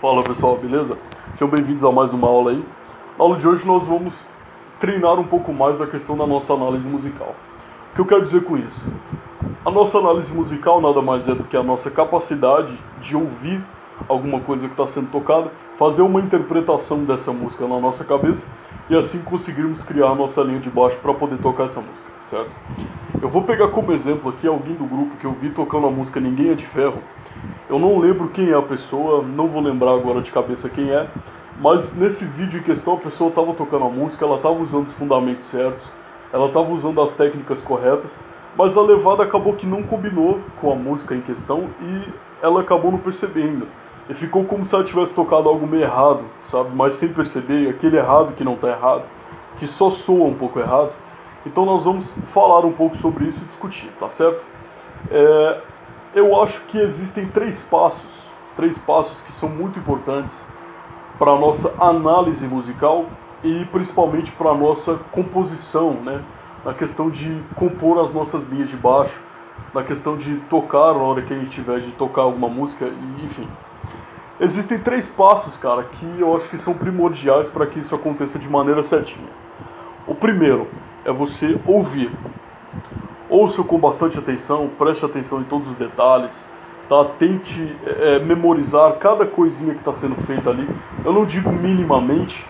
Fala pessoal, beleza? Sejam bem-vindos a mais uma aula aí. Na aula de hoje nós vamos treinar um pouco mais a questão da nossa análise musical. O que eu quero dizer com isso? A nossa análise musical nada mais é do que a nossa capacidade de ouvir alguma coisa que está sendo tocada, fazer uma interpretação dessa música na nossa cabeça e assim conseguirmos criar a nossa linha de baixo para poder tocar essa música, certo? Eu vou pegar como exemplo aqui alguém do grupo que eu vi tocando a música Ninguém é de Ferro. Eu não lembro quem é a pessoa, não vou lembrar agora de cabeça quem é, mas nesse vídeo em questão a pessoa estava tocando a música, ela estava usando os fundamentos certos, ela estava usando as técnicas corretas, mas a levada acabou que não combinou com a música em questão e ela acabou não percebendo. E ficou como se ela tivesse tocado algo meio errado, sabe? Mas sem perceber, aquele errado que não está errado, que só soa um pouco errado. Então nós vamos falar um pouco sobre isso e discutir, tá certo? Eu acho que existem três passos que são muito importantes para a nossa análise musical e principalmente para a nossa composição, né? Na questão de compor as nossas linhas de baixo, na questão de tocar na hora que a gente tiver de tocar alguma música, e, enfim. Existem três passos, cara, que eu acho que são primordiais para que isso aconteça de maneira certinha. O primeiro é você ouvir. Ouça com bastante atenção, preste atenção em todos os detalhes, tá? Tente memorizar cada coisinha que está sendo feita ali. Eu não digo minimamente,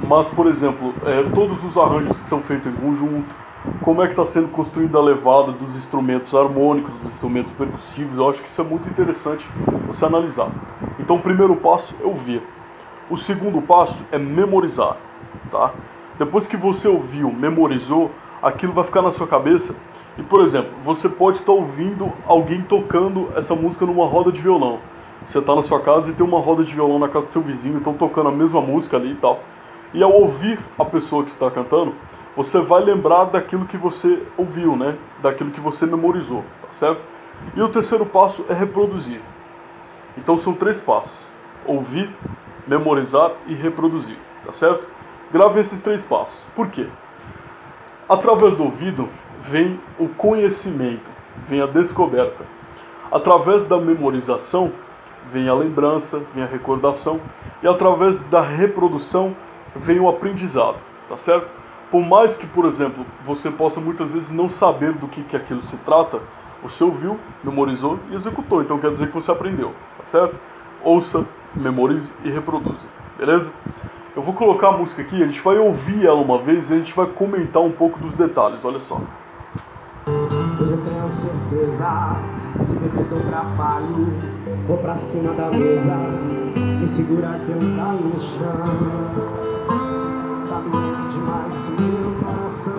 mas, por exemplo, todos os arranjos que são feitos em conjunto, como é que está sendo construída a levada dos instrumentos harmônicos, dos instrumentos percussivos. Eu acho que isso é muito interessante você analisar. Então o primeiro passo é ouvir. O segundo passo é memorizar, tá? Depois que você ouviu, memorizou, aquilo vai ficar na sua cabeça. E, por exemplo, você pode estar ouvindo alguém tocando essa música numa roda de violão. Você está na sua casa e tem uma roda de violão na casa do seu vizinho, estão tocando a mesma música ali e tal. E ao ouvir a pessoa que está cantando, você vai lembrar daquilo que você ouviu, né? Daquilo que você memorizou, tá certo? E o terceiro passo é reproduzir. Então são três passos: ouvir, memorizar e reproduzir, tá certo? Grave esses três passos. Por quê? Através do ouvido vem o conhecimento, vem a descoberta. Através da memorização vem a lembrança, vem a recordação. E através da reprodução vem o aprendizado, tá certo? Por mais que, por exemplo, você possa muitas vezes não saber do que aquilo se trata, você ouviu, memorizou e executou. Então quer dizer que você aprendeu, tá certo? Ouça, memorize e reproduza, beleza? Eu vou colocar a música aqui, a gente vai ouvir ela uma vez e a gente vai comentar um pouco dos detalhes, olha só. Hoje eu tenho certeza, esse bebedor trapalho, vou pra cima da mesa, me segura que eu caio no chão. Tá doendo demais esse meu coração.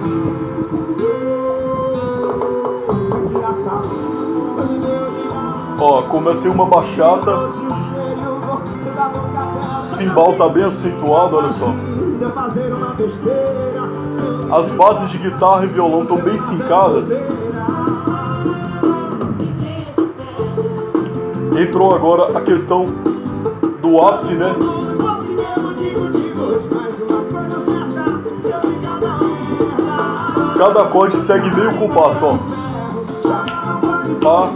Ó, comecei uma bachata, o cimbal tá bem acentuado, olha só. As bases de guitarra e violão estão bem sincadas. Entrou agora a questão do ápice, né? Cada acorde segue meio compasso, ó. Pá,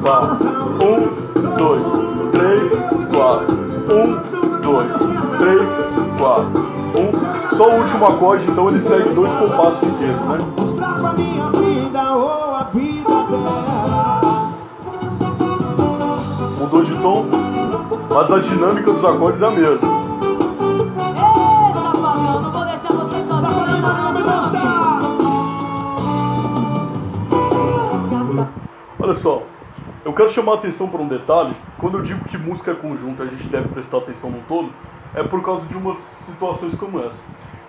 pá. 1, 2, 3, 4. 1, 2, 3, 4. Só o último acorde, então ele segue dois compassos inteiros, né? Mudou de tom, mas a dinâmica dos acordes é a mesma. Ei, safadão, não vou deixar você sozinho. Olha só, eu quero chamar a atenção para um detalhe. Quando eu digo que música é conjunto, a gente deve prestar atenção no todo, é por causa de umas situações como essa.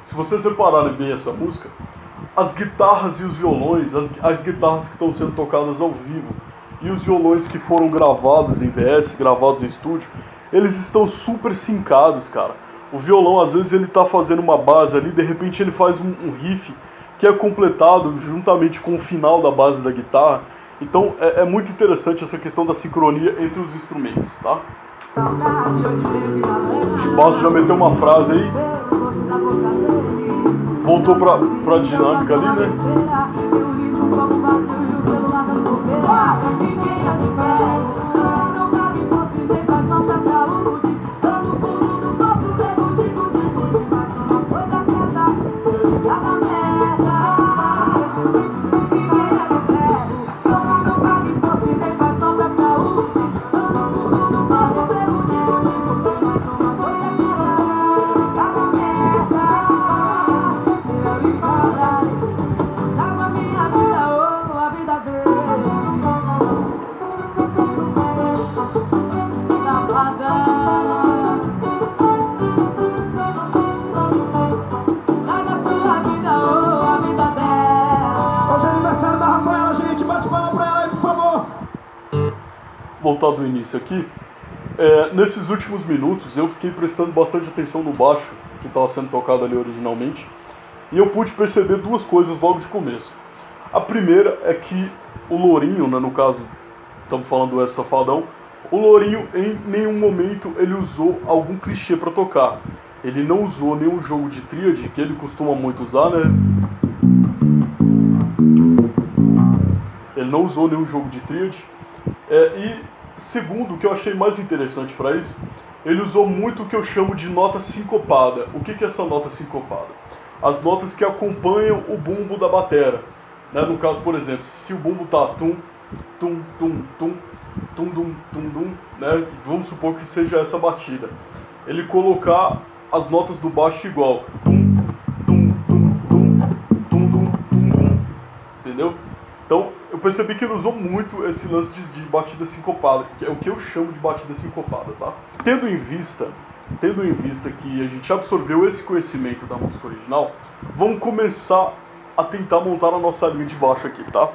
Se vocês repararem bem essa música, as guitarras e os violões, as guitarras que estão sendo tocadas ao vivo e os violões que foram gravados em VS, gravados em estúdio, eles estão super sincados, cara. O violão, às vezes, ele tá fazendo uma base ali, de repente ele faz um riff que é completado juntamente com o final da base da guitarra. Então é muito interessante essa questão da sincronia entre os instrumentos, tá? O baixo já meteu uma frase aí, voltou pra dinâmica ali, né? voltar do início aqui. Nesses últimos minutos eu fiquei prestando bastante atenção no baixo que estava sendo tocado ali originalmente, e eu pude perceber duas coisas logo de começo. A primeira é que o Lourinho, né, no caso, estamos falando do Wesley Safadão, o Lourinho em nenhum momento ele usou algum clichê para tocar. Ele não usou nenhum jogo de tríade, que ele costuma muito usar, né? Ele não usou nenhum jogo de tríade. E segundo, o que eu achei mais interessante para isso, ele usou muito o que eu chamo de nota sincopada. O que é essa nota sincopada? As notas que acompanham o bumbo da batera. Né? No caso, por exemplo, se o bumbo tá tum, tum, tum, tum, tum, tum, tum, tum, né? Vamos supor que seja essa batida. Ele colocar as notas do baixo igual. Tum, tum, tum, tum, tum, tum, tum, tum. Entendeu? Então, eu percebi que ele usou muito esse lance de batida sincopada, que é o que eu chamo de batida sincopada, tá? Tendo em vista que a gente absorveu esse conhecimento da música original, vamos começar a tentar montar a nossa linha de baixo aqui, tá?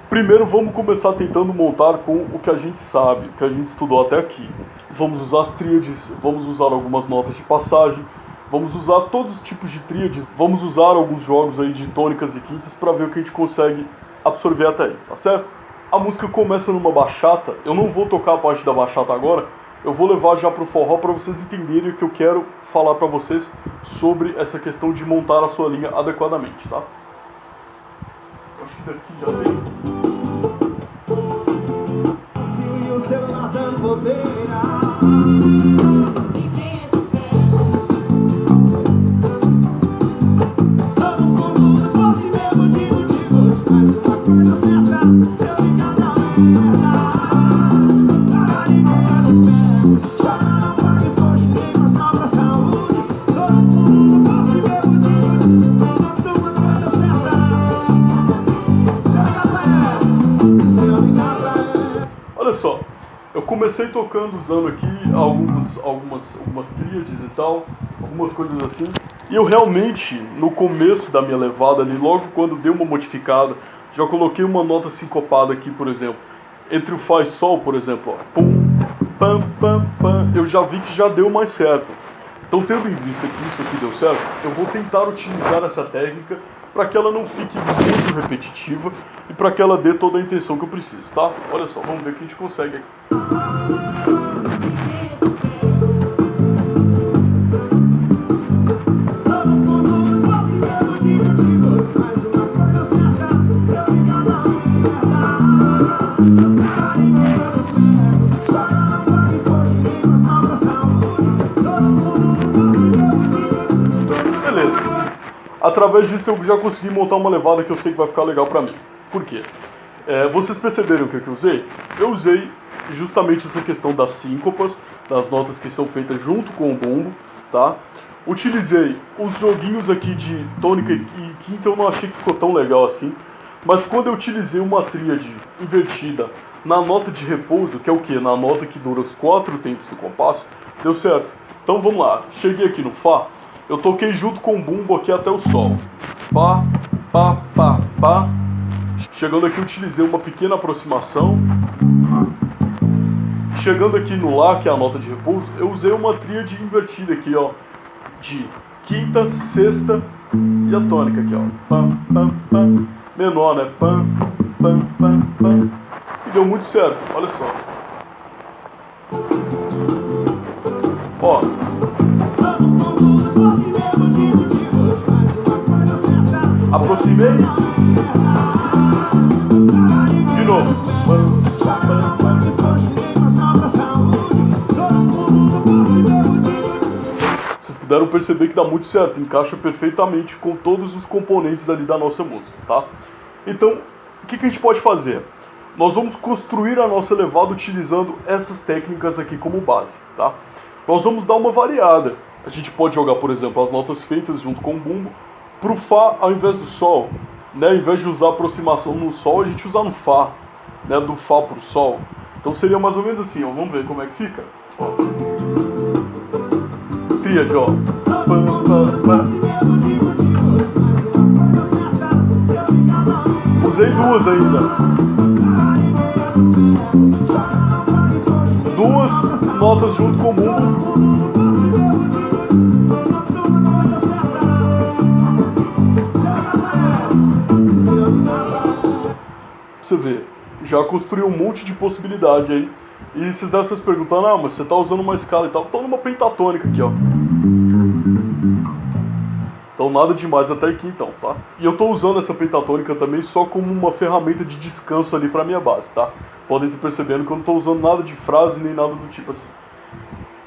Primeiro, vamos começar tentando montar com o que a gente sabe, o que a gente estudou até aqui. Vamos usar as tríades, vamos usar algumas notas de passagem, vamos usar todos os tipos de tríades, vamos usar alguns jogos aí de tônicas e quintas para ver o que a gente consegue absorver até aí, tá certo? A música começa numa bachata, eu não vou tocar a parte da bachata agora, eu vou levar já pro forró para vocês entenderem o que eu quero falar para vocês sobre essa questão de montar a sua linha adequadamente, tá? Eu acho que daqui já tem... Se o celular dando bobeira, todo mundo posse mesmo de motivos, mas uma coisa certa, se eu ligar na merda, caralho, pé, chora não pague posto, nem mais mal pra saúde. Todo mundo posse mesmo de motivos, mas uma coisa certa, se eu ligar pra ela. Olha só, eu comecei tocando usando aqui algumas tríades e tal, algumas coisas assim, e eu realmente, no começo da minha levada ali, logo quando dei uma modificada, já coloquei uma nota sincopada aqui, por exemplo, entre o Fá e Sol, por exemplo, ó, pum, pam, pam, pam, eu já vi que já deu mais certo. Então, tendo em vista que isso aqui deu certo, eu vou tentar utilizar essa técnica para que ela não fique muito repetitiva e para que ela dê toda a intenção que eu preciso, tá? Olha só, vamos ver o que a gente consegue aqui. Todo mundo posse mesmo de motivos, mas uma coisa certa, se eu ligar na merda, caralho, chora não pague posto, nem mais mal pra saúde. Todo mundo posse mesmo de motivos. Beleza. Através disso eu já consegui montar uma levada que eu sei que vai ficar legal pra mim. Por quê? Vocês perceberam o que eu usei? Eu usei justamente essa questão das síncopas, das notas que são feitas junto com o bumbo, tá? Utilizei os joguinhos aqui de tônica e quinta, eu não achei que ficou tão legal assim, mas quando eu utilizei uma tríade invertida na nota de repouso, que é o que? Na nota que dura os 4 tempos do compasso, deu certo. Então vamos lá, cheguei aqui no Fá, eu toquei junto com o bumbo aqui até o Sol. Pá, pá, pá, pá. Chegando aqui, utilizei uma pequena aproximação. Chegando aqui no Lá, que é a nota de repouso, eu usei uma tríade invertida aqui, ó. De quinta, sexta e a tônica aqui, ó. Pam, pam, pam. Menor, né? Pam, pam, pam, pam. E deu muito certo, olha só. Ó. Aproximei. De novo. Vocês puderam perceber que dá muito certo, encaixa perfeitamente com todos os componentes ali da nossa música, tá? Então, o que a gente pode fazer? Nós vamos construir a nossa levada utilizando essas técnicas aqui como base, tá? Nós vamos dar uma variada. A gente pode jogar, por exemplo, as notas feitas junto com o bumbo pro Fá ao invés do Sol, né? Ao invés de usar aproximação no Sol, a gente usar no Fá, né? Do Fá pro Sol. Então seria mais ou menos assim, ó. Vamos ver como é que fica. Ó. Tríade, ó. Pam, pam, pam. Usei duas ainda. notas junto com o mundo. Você vê, já construiu um monte de possibilidade aí. E vocês devem estar se perguntando, ah, mas você tá usando uma escala e tal. Tô numa pentatônica aqui, ó. Então nada demais até aqui então, tá? E eu tô usando essa pentatônica também só como uma ferramenta de descanso ali pra minha base, tá? Podem estar percebendo que eu não tô usando nada de frase nem nada do tipo assim.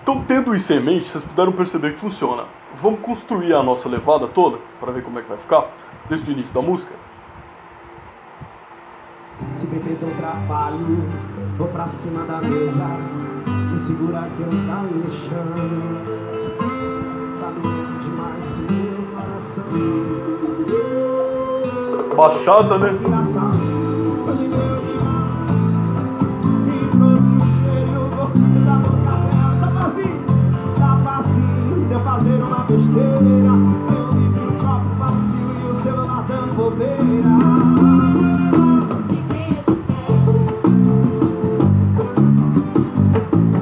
Então, tendo isso em mente, vocês puderam perceber que funciona. Vamos construir a nossa levada toda para ver como é que vai ficar desde o início da música. Se beber dou trabalho, vou pra cima da mesa, me segura que eu caio no chão. Tá doendo demais esse meu coração. Baixada, né? Fazer uma besteira, eu livro o copo vazio e o celular dando bobeira.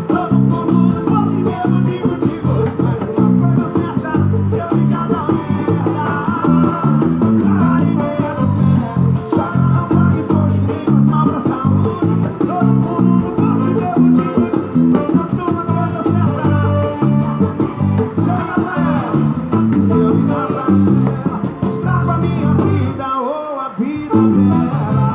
Todo mundo posso mesmo digo, mas uma coisa certa, se eu ligar na merda, aí mesmo, só não vai construir, mas mal pra saúde. Todo mundo posso mesmo digo, mas uma coisa certa. Se eu ligar pra ela, estrago a minha vida ou a vida dela.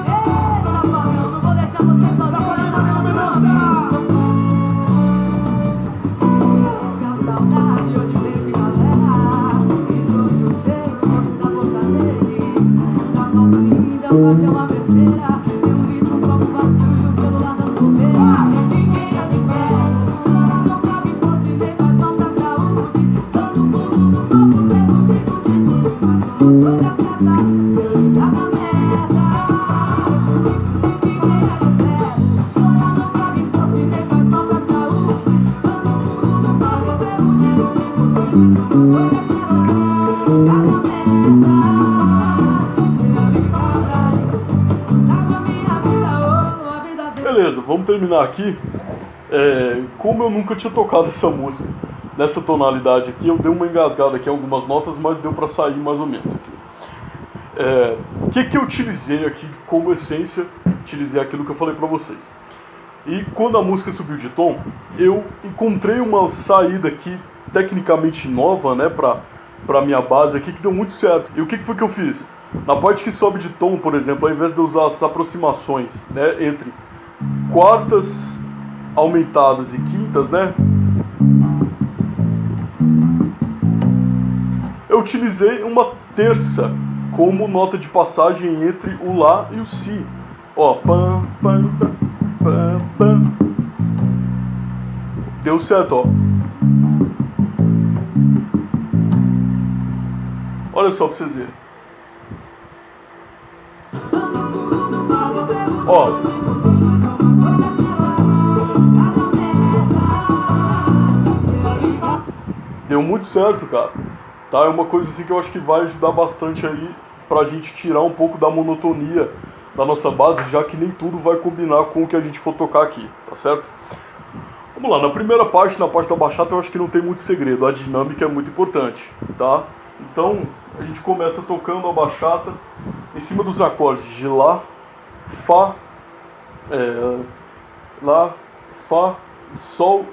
Ei, safadão, não vou deixar você sozinho nessa dança. A saudade hoje veio de galera e trouxe o cheiro, o gosto da boca dele. Tava assim, deu fazer uma besteira. Eu vi no copo vazio e o celular dando bobeira. Ninguém é de pé, chora, não cabe fosse nem faz mal pra saúde. Todo mundo no nosso mesmo digo, mas uma coisa certa, se eu ligar na merda. Ninguém é de pé, chora, não cabe fosse nem faz mal pra saúde. Todo mundo no nosso mesmo digo, uma coisa certa, se eu ligar na merda. Se eu ligar pra estraga a minha vida ou a vida dele. Beleza, vamos terminar aqui. Como eu nunca tinha tocado essa música nessa tonalidade aqui, eu dei uma engasgada aqui em algumas notas, mas deu pra sair mais ou menos aqui. O que eu utilizei aqui como essência? Utilizei aquilo que eu falei pra vocês. E quando a música subiu de tom, eu encontrei uma saída aqui tecnicamente nova, né, pra minha base aqui, que deu muito certo. E o que foi que eu fiz? Na parte que sobe de tom, por exemplo, ao invés de eu usar as aproximações, né, entre quartas aumentadas e quintas, né, eu utilizei uma terça como nota de passagem entre o Lá e o Si. Ó, pam, pam, pam, pam, pam. Deu certo, ó. Olha só pra vocês verem. Ó. Deu muito certo, cara. Tá? É uma coisa assim que eu acho que vai ajudar bastante aí pra gente tirar um pouco da monotonia da nossa base, já que nem tudo vai combinar com o que a gente for tocar aqui, tá certo? Vamos lá, na primeira parte, na parte da bachata, eu acho que não tem muito segredo, a dinâmica é muito importante, tá? Então, a gente começa tocando a bachata em cima dos acordes de Lá, Fá, Lá, Fá, Sol,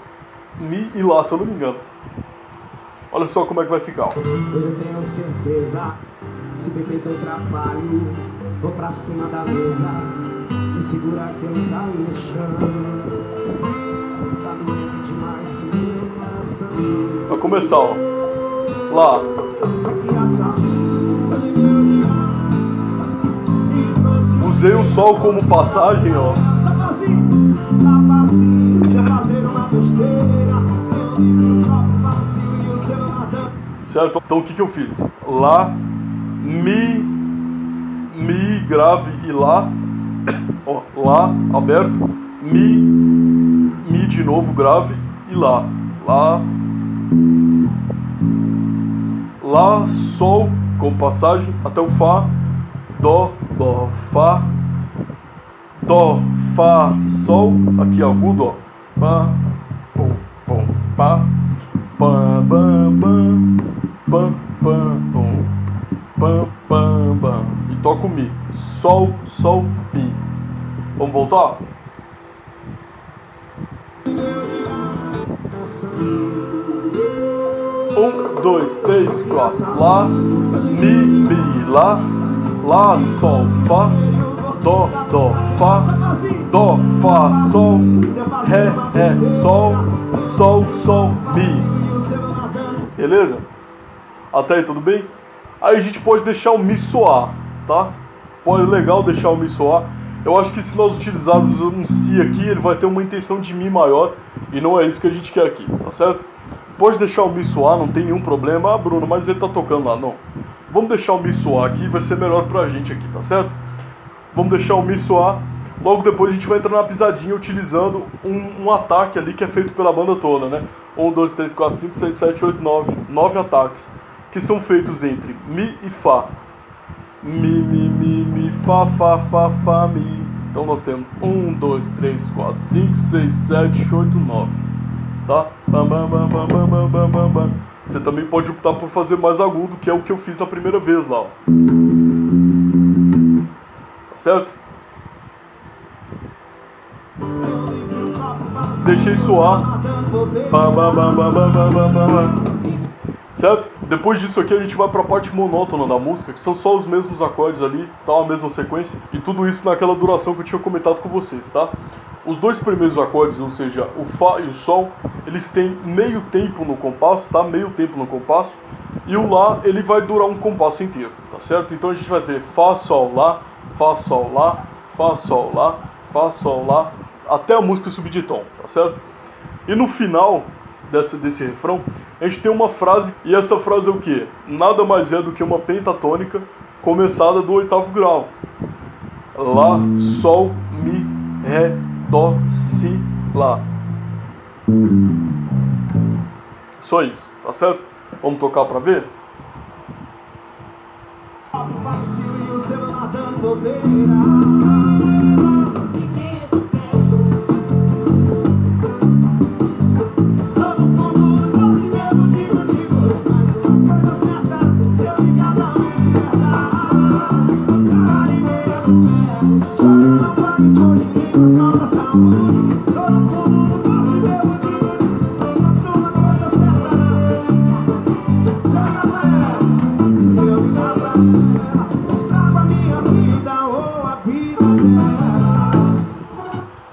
Mi e Lá, se eu não me engano. Olha só como é que vai ficar. Hoje eu tenho certeza, se beber eu trabalho, vou pra cima da mesa, me segura que eu caio no chão. Tá doendo demais esse meu coração. Vai começar, ó. Lá. Usei o Sol como passagem, ó. Tá facinho, quer fazer uma besteira, eu livro o copo vazio e o celular dando. Certo? Então o que eu fiz? Lá, Mi, grave e Lá. Ó, Lá, aberto. Mi de novo, grave e Lá. Lá, Sol, como passagem, até o Fá. Dó, Fá, Sol, aqui agudo, ó. Pá, pum, pum, pá, pam, bam, bam, pam, pam, pum, pam, pam, bam. E toco Mi. Sol, Mi. Vamos voltar? Um, dois, três, quatro. Lá, Mi, Lá, Sol, Fá, Dó, Fá, Sol, Ré, Sol, Mi. Beleza? Até aí tudo bem? Aí a gente pode deixar o Mi soar, tá? Pode legal deixar o Mi soar. Eu acho que se nós utilizarmos um Si aqui, ele vai ter uma intenção de Mi maior. E não é isso que a gente quer aqui, tá certo? Pode deixar o Mi soar, não tem nenhum problema. Ah, Bruno, mas ele tá tocando lá. Não. Vamos deixar o Mi soar aqui, vai ser melhor pra gente aqui, tá certo? Vamos deixar o Mi soar. Logo depois a gente vai entrar na pisadinha utilizando um ataque ali que é feito pela banda toda, né? 1, 2, 3, 4, 5, 6, 7, 8, 9. 9 ataques. Que são feitos entre Mi e Fá. Mi, Fá, Mi. Então nós temos 1, 2, 3, 4, 5, 6, 7, 8, 9. Tá? Bam, bam, bam, bam, bam, bam, bam, bam, bam. Você também pode optar por fazer mais agudo, que é o que eu fiz na primeira vez lá, ó. Tá certo? Deixei soar. Bam, bam, bam, bam, bam, bam, bam, bam. Certo? Depois disso aqui a gente vai para a parte monótona da música, que são só os mesmos acordes ali, tá? A mesma sequência, e tudo isso naquela duração que eu tinha comentado com vocês, tá? Os dois primeiros acordes, ou seja, o Fá e o Sol, eles têm meio tempo no compasso, tá? Meio tempo no compasso, e o Lá, ele vai durar um compasso inteiro, tá certo? Então a gente vai ter Fá, Sol, Lá, Fá, Sol, Lá, Fá, Sol, Lá, Fá, Sol, Lá, até a música subir de tom, tá certo? E no final desse refrão, a gente tem uma frase, e essa frase é o quê? Nada mais é do que uma pentatônica começada do 8º grau. Lá, Sol, Mi, Ré, Dó, Si, Lá. Só isso, tá certo? Vamos tocar pra ver?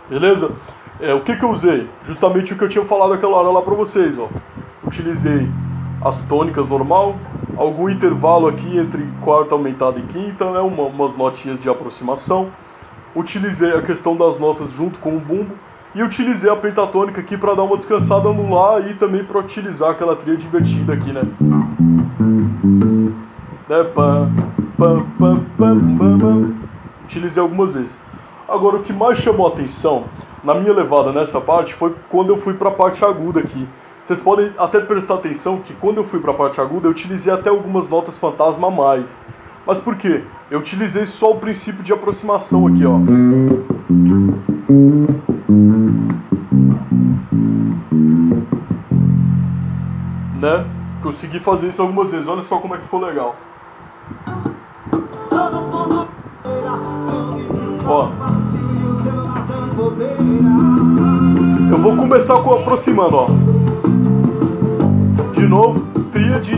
Beleza? O que eu usei? Justamente o que eu tinha falado aquela hora lá pra vocês, ó. Utilizei as tônicas normal, algum intervalo aqui entre quarta aumentada e quinta, né? Umas notinhas de aproximação. Utilizei a questão das notas junto com o bumbo. E utilizei a pentatônica aqui para dar uma descansada no Lá e também para utilizar aquela tríade invertida aqui, né? Utilizei algumas vezes. Agora, o que mais chamou a atenção na minha levada nessa parte foi quando eu fui para a parte aguda aqui. Vocês podem até prestar atenção que quando eu fui para a parte aguda eu utilizei até algumas notas fantasma a mais. Mas por quê? Eu utilizei só o princípio de aproximação aqui, ó. Né? Consegui fazer isso algumas vezes. Olha só como é que ficou legal. Ó. Eu vou começar com aproximando, ó. De novo, tríade.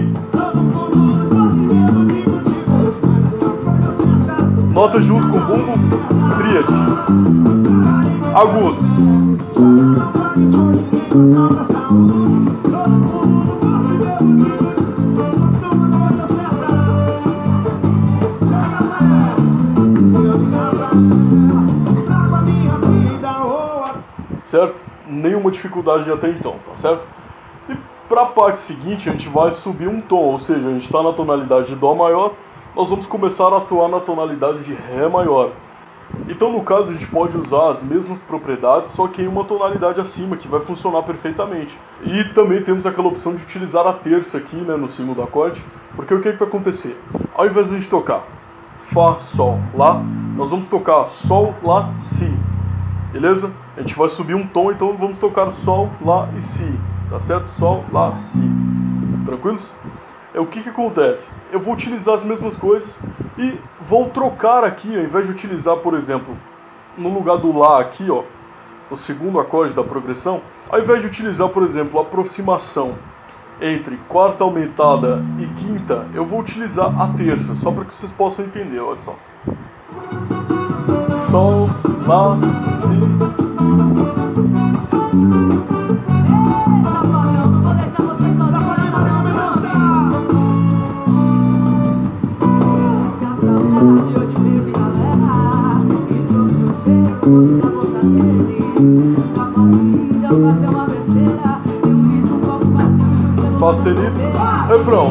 Nota junto com o bumbo, tríade. Agudo. Certo? Nenhuma dificuldade até então, tá certo? E para a parte seguinte a gente vai subir um tom, ou seja, a gente está na tonalidade de Dó maior, nós vamos começar a atuar na tonalidade de Ré maior. Então no caso a gente pode usar as mesmas propriedades, só que em uma tonalidade acima, que vai funcionar perfeitamente. E também temos aquela opção de utilizar a terça aqui, né, no segundo acorde, porque o que vai acontecer? Ao invés de a gente tocar Fá, Sol. Lá nós vamos tocar Sol, Lá, Si. Beleza? A gente vai subir um tom, então vamos tocar Sol, Lá e Si. Tá certo? Sol, Lá, Si. Tranquilos? O que acontece? Eu vou utilizar as mesmas coisas e vou trocar aqui, ao invés de utilizar, por exemplo, no lugar do Lá aqui, ó, o segundo acorde da progressão, ao invés de utilizar, por exemplo, a aproximação entre quarta aumentada e quinta, eu vou utilizar a terça, só para que vocês possam entender, olha só. Sol, Lá, Si. Safadão, não vou deixar você sozinho. Que a saudade hoje veio de galera e trouxe o cheiro da boca dele. Tá facinho de eu fazer uma besteira. Eu grito um copo vazio e o celular. Fastenito, refrão.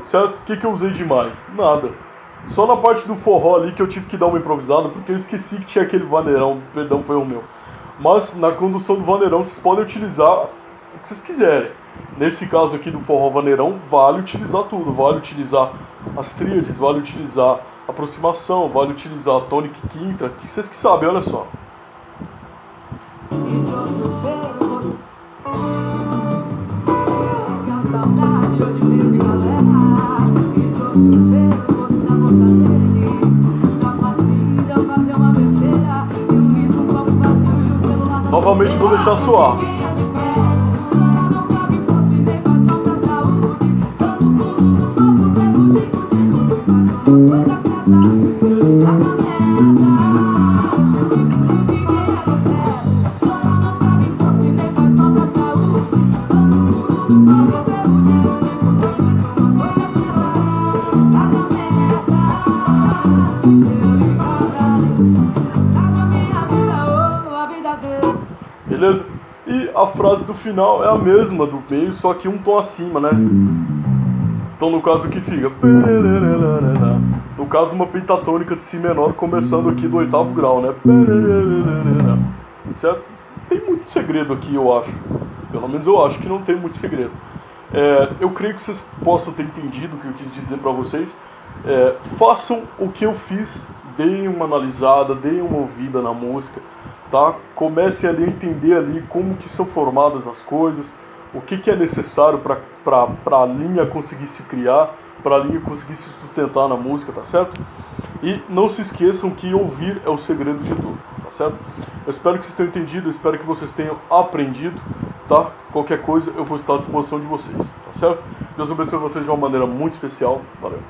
Certo? O que eu usei demais? Nada. Só na parte do forró ali que eu tive que dar uma improvisada, porque eu esqueci que tinha aquele vaneirão, perdão, foi o meu. Mas na condução do vaneirão vocês podem utilizar o que vocês quiserem. Nesse caso aqui do forró vaneirão, vale utilizar tudo. Vale utilizar as tríades, vale utilizar a aproximação, vale utilizar a tônica e quinta, que vocês que sabem, olha só. Novamente vou deixar soar. Beleza? E a frase do final é a mesma do meio, só que um tom acima, né? Então no caso que fica... No caso uma pentatônica de Si menor começando aqui do oitavo grau, né? Certo? Tem muito segredo aqui, eu acho. Pelo menos eu acho que não tem muito segredo. Eu creio que vocês possam ter entendido o que eu quis dizer pra vocês. Façam o que eu fiz, deem uma analisada, deem uma ouvida na música. Tá? Comecem ali a entender ali como que são formadas as coisas, o que é necessário para a linha conseguir se criar, para a linha conseguir se sustentar na música, tá certo? E não se esqueçam que ouvir é o segredo de tudo, tá certo? Eu espero que vocês tenham entendido, eu espero que vocês tenham aprendido, tá? Qualquer coisa eu vou estar à disposição de vocês, tá certo? Deus abençoe vocês de uma maneira muito especial, valeu!